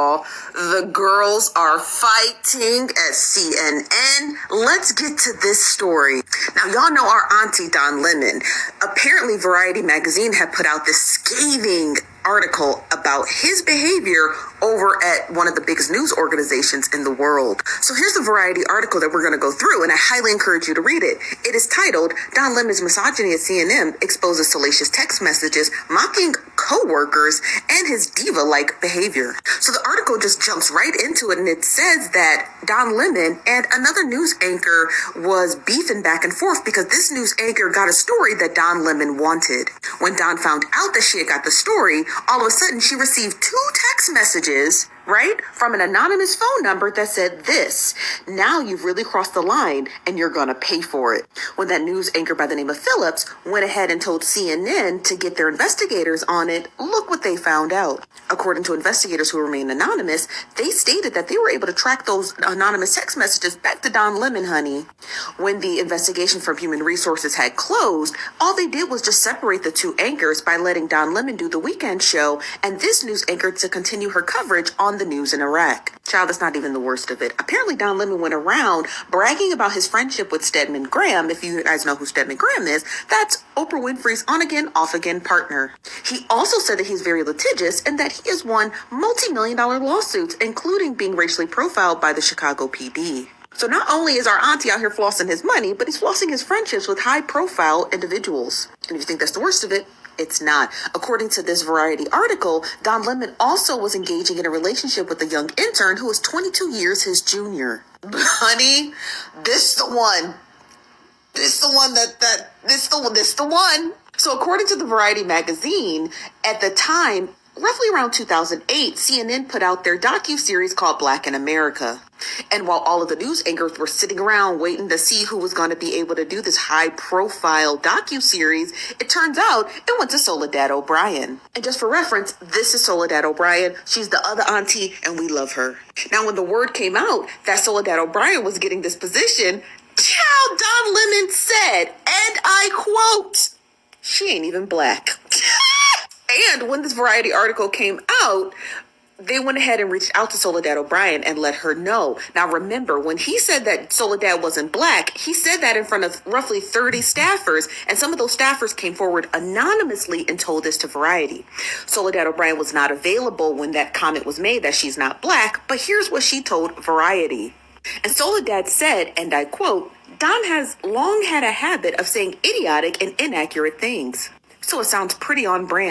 The girls are fighting at CNN. Let's get to this story. Now, y'all know our auntie Don Lemon. Apparently, Variety magazine had put out this scathing article about his behavior over at one of the biggest news organizations in the world. So here's the Variety article that we're going to go through, and I highly encourage you to read it. It is titled, Don Lemon's Misogyny at CNN Exposes Salacious Text Messages Mocking Coworkers and His Diva-like Behavior. So the article just jumps right into it, and it says that Don Lemon and another news anchor was beefing back and forth because this news anchor got a story that Don Lemon wanted. When Don found out that she had got the story, all of a sudden she received 2 text messages, right, from an anonymous phone number that said this: now you've really crossed the line and you're gonna pay for it. When that news anchor by the name of Phillips went ahead and told CNN to get their investigators on it, look what they found out. According to investigators who remain anonymous, they stated that they were able to track those anonymous text messages back to Don Lemon, honey. When the investigation from Human Resources had closed, all they did was just separate the 2 anchors by letting Don Lemon do the weekend show and this news anchor to continue her coverage on the news in Iraq. Child, that's not even the worst of it. Apparently, Don Lemon went around bragging about his friendship with Stedman Graham. If you guys know who Stedman Graham is, that's Oprah Winfrey's on-again, off-again partner. He also said that he's very litigious and that he has won multi-million-dollar lawsuits, including being racially profiled by the Chicago PD. So not only is our auntie out here flossing his money, but he's flossing his friendships with high-profile individuals. And if you think that's the worst of it, it's not. According to this Variety article, Don Lemon also was engaging in a relationship with a young intern who was 22 years his junior. Honey, this the one. This the one. So according to the Variety magazine, at the time, roughly around 2008, CNN put out their docu-series called Black in America. And while all of the news anchors were sitting around waiting to see who was going to be able to do this high-profile docu-series, it turns out it went to Soledad O'Brien. And just for reference, this is Soledad O'Brien. She's the other auntie, and we love her. Now, when the word came out that Soledad O'Brien was getting this position, child, Don Lemon said, and I quote, "She ain't even black." And when this Variety article came out, they went ahead and reached out to Soledad O'Brien and let her know. Now, remember, when he said that Soledad wasn't black, he said that in front of roughly 30 staffers, and some of those staffers came forward anonymously and told this to Variety. Soledad O'Brien was not available when that comment was made that she's not black, but here's what she told Variety. And Soledad said, and I quote, "Don has long had a habit of saying idiotic and inaccurate things." So it sounds pretty on brand.